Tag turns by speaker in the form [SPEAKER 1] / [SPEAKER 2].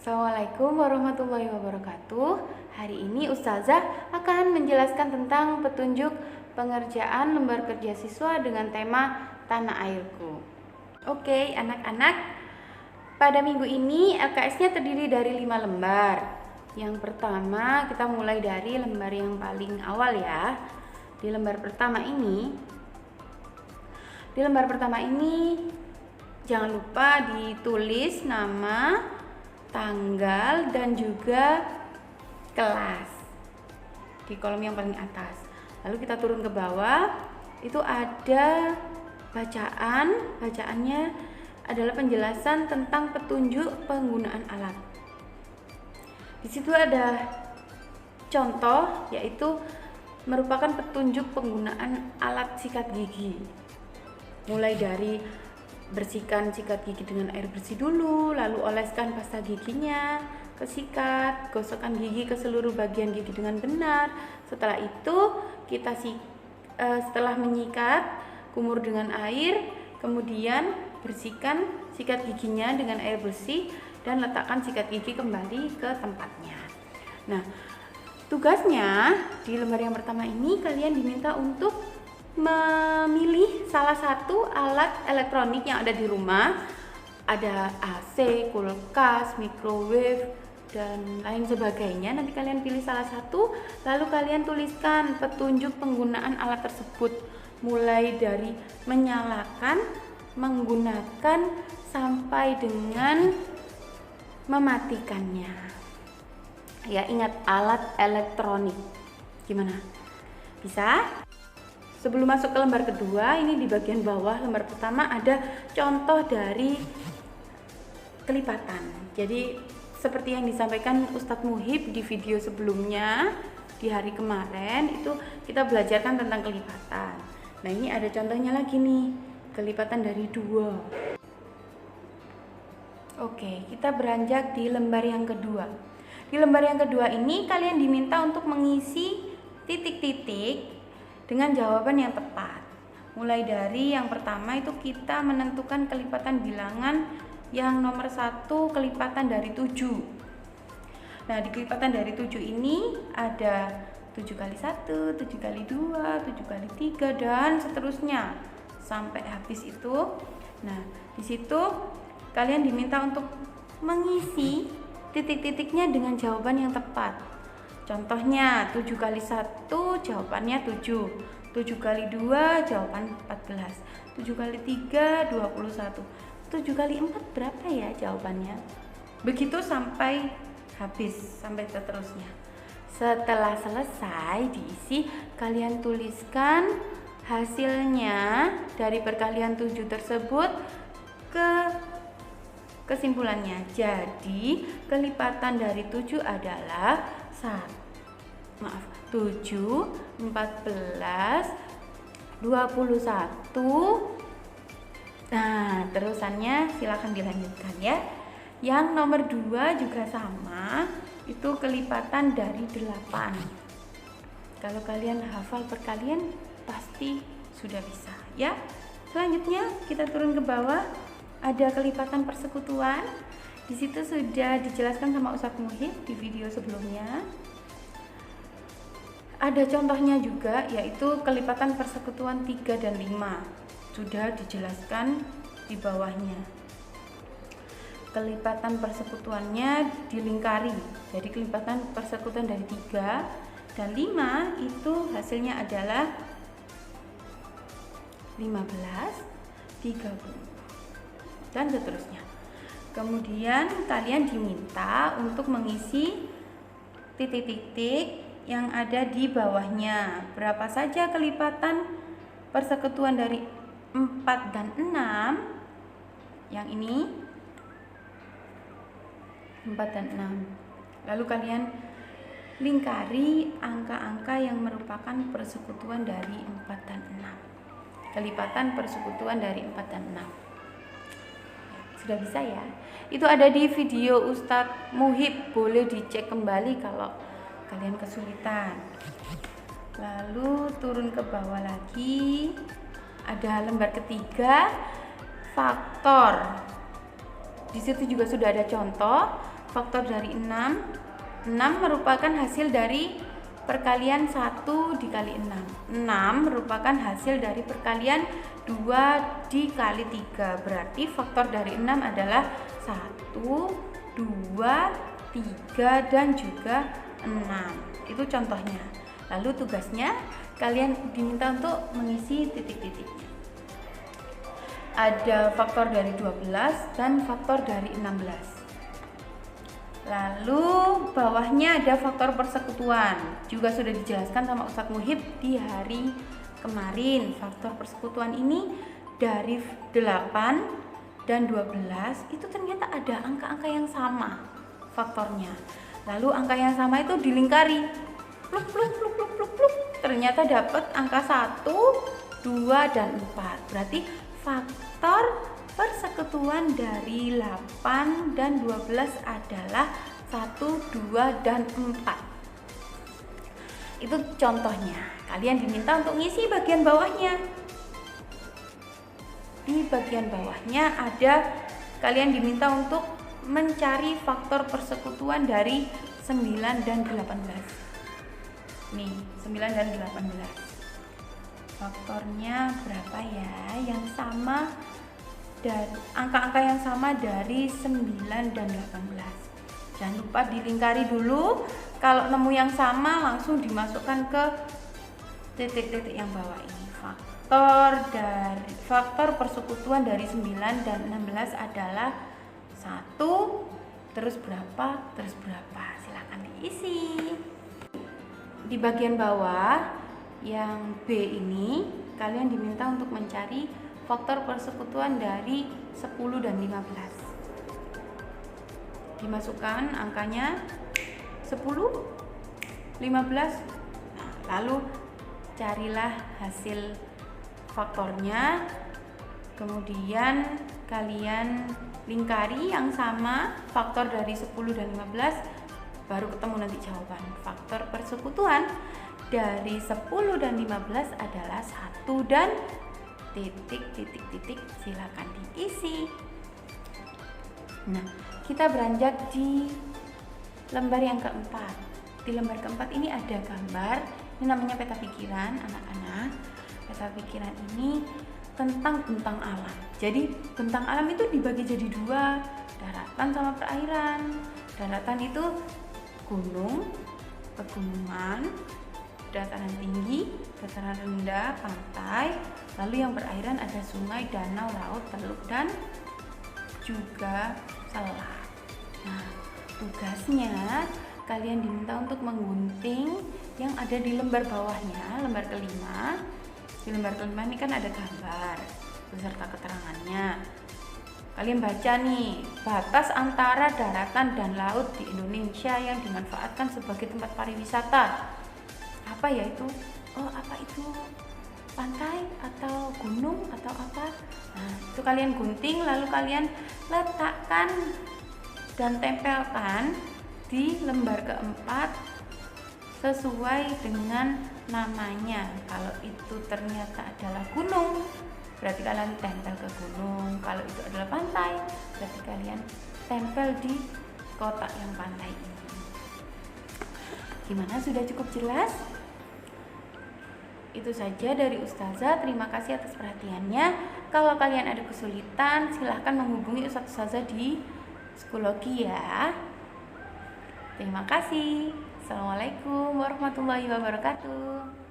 [SPEAKER 1] Assalamualaikum warahmatullahi wabarakatuh. Hari ini Ustazah akan menjelaskan tentang petunjuk pengerjaan lembar kerja siswa dengan tema Tanah Airku. Oke, anak-anak, pada minggu ini LKS-nya terdiri dari 5 lembar. Yang pertama kita mulai dari lembar yang paling awal ya. Di lembar pertama ini jangan lupa ditulis nama, tanggal, dan juga kelas di kolom yang paling atas. Lalu kita turun ke bawah, itu ada bacaannya adalah penjelasan tentang petunjuk penggunaan alat. Di situ ada contoh, yaitu merupakan petunjuk penggunaan alat sikat gigi. Mulai dari bersihkan sikat gigi dengan air bersih dulu, lalu oleskan pasta giginya ke sikat, gosokkan gigi ke seluruh bagian gigi dengan benar. Setelah itu kita setelah menyikat, kumur dengan air, kemudian bersihkan sikat giginya dengan air bersih dan letakkan sikat gigi kembali ke tempatnya. Nah, tugasnya di lembar yang pertama ini kalian diminta untuk memilih salah satu alat elektronik yang ada di rumah. Ada AC, kulkas, microwave, dan lain sebagainya. Nanti kalian pilih salah satu, lalu kalian tuliskan petunjuk penggunaan alat tersebut, mulai dari menyalakan, menggunakan, sampai dengan mematikannya. Ya, ingat, alat elektronik. Gimana? Bisa? Sebelum masuk ke lembar kedua, ini di bagian bawah lembar pertama ada contoh dari kelipatan. Jadi seperti yang disampaikan Ustadz Muhib di video sebelumnya di hari kemarin, itu kita belajarkan tentang kelipatan. Nah, ini ada contohnya lagi nih, kelipatan dari 2. Oke, kita beranjak di lembar yang kedua. Di lembar yang kedua ini kalian diminta untuk mengisi titik-titik dengan jawaban yang tepat. Mulai dari yang pertama itu kita menentukan kelipatan bilangan yang nomor 1, kelipatan dari 7. Nah, di kelipatan dari 7 ini ada 7 kali 1, 7 kali 2, 7 kali 3, dan seterusnya sampai habis itu. Nah, di situ kalian diminta untuk mengisi titik-titiknya dengan jawaban yang tepat. Contohnya 7 kali 1 jawabannya 7, 7 kali 2 jawaban 14, 7 kali 3 21, 7 kali 4 berapa ya jawabannya? Begitu sampai habis, sampai seterusnya. Setelah selesai diisi, kalian tuliskan hasilnya dari perkalian 7 tersebut ke kesimpulannya. Jadi kelipatan dari 7 adalah 7, 14, 21. Nah, terusannya silakan dilanjutkan ya. Yang nomor 2 juga sama, itu kelipatan dari 8. Kalau kalian hafal perkalian pasti sudah bisa ya. Selanjutnya kita turun ke bawah, ada kelipatan persekutuan. Di situ sudah dijelaskan sama Ustadz Muhib di video sebelumnya. Ada contohnya juga, yaitu kelipatan persekutuan 3 dan 5. Sudah dijelaskan di bawahnya. Kelipatan persekutuannya dilingkari. Jadi kelipatan persekutuan dari 3 dan 5 itu hasilnya adalah 15, 30, dan seterusnya. Kemudian kalian diminta untuk mengisi titik-titik yang ada di bawahnya. Berapa saja kelipatan persekutuan dari 4 dan 6? Yang ini 4 dan 6. Lalu kalian lingkari angka-angka yang merupakan persekutuan dari 4 dan 6. Kelipatan persekutuan dari 4 dan 6. Sudah bisa ya? Itu ada di video Ustadz Muhib, boleh dicek kembali kalau kalian kesulitan. Lalu turun ke bawah lagi, ada lembar ketiga, faktor. Di situ juga sudah ada contoh. faktor dari 6. 6 merupakan hasil dari perkalian 1 dikali 6. 6 merupakan hasil dari perkalian 2 dikali 3. Berarti faktor dari 6 adalah 1, 2, 3, dan juga 6. Itu contohnya. Lalu tugasnya kalian diminta untuk mengisi titik-titiknya. Ada faktor dari 12 dan faktor dari 16. Lalu bawahnya ada faktor persekutuan. Juga sudah dijelaskan sama Ustadz Muhib di hari kemarin. Faktor persekutuan ini dari 8 dan 12 itu ternyata ada angka-angka yang sama faktornya. Lalu angka yang sama itu dilingkari. Pluk pluk pluk pluk pluk pluk. Ternyata dapat angka 1, 2, dan 4. Berarti faktor persekutuan dari 8 dan 12 adalah 1, 2, dan 4. Itu contohnya. Kalian diminta untuk ngisi bagian bawahnya. Di bagian bawahnya ada kalian diminta untuk mencari faktor persekutuan dari 9 dan 18. Nih, 9 dan 18. Faktornya berapa ya? Yang sama dan angka-angka yang sama dari 9 dan 18. Jangan lupa dilingkari dulu. Kalau nemu yang sama langsung dimasukkan ke titik-titik yang bawah ini. Faktor persekutuan dari 9 dan 16 adalah 1, terus berapa, terus berapa. Silakan diisi. Di bagian bawah yang B ini kalian diminta untuk mencari faktor persekutuan dari 10 dan 15. Dimasukkan angkanya 10, 15. Nah, lalu carilah hasil faktornya. Kemudian kalian lingkari yang sama faktor dari 10 dan 15, baru ketemu nanti jawaban. Faktor persekutuan dari 10 dan 15 adalah 1 dan titik. Silakan diisi. Nah, kita beranjak di lembar yang keempat. Di lembar keempat ini ada gambar. Ini namanya peta pikiran anak-anak. Peta pikiran ini tentang bentang alam. Jadi bentang alam itu dibagi jadi 2, daratan sama perairan. Daratan itu gunung, pegunungan, dataran tinggi, dataran rendah, pantai. Lalu yang perairan ada sungai, danau, laut, teluk, dan juga selat. Nah, tugasnya kalian diminta untuk menggunting yang ada di lembar bawahnya, lembar kelima. Di lembar kelima ini kan ada gambar beserta keterangannya. Kalian baca nih, batas antara daratan dan laut di Indonesia yang dimanfaatkan sebagai tempat pariwisata. Apa ya itu? Oh, apa itu? Pantai atau gunung atau apa? Nah, itu kalian gunting lalu kalian letakkan dan tempelkan di lembar keempat sesuai dengan namanya. Kalau itu ternyata adalah gunung, berarti kalian tempel ke gunung. Kalau itu adalah pantai, berarti kalian tempel di kotak yang pantai ini. Gimana, sudah cukup jelas? Itu saja dari Ustazah. Terima kasih atas perhatiannya. Kalau kalian ada kesulitan, silahkan menghubungi Ustazah di psikologi ya. Terima kasih. Assalamualaikum warahmatullahi wabarakatuh.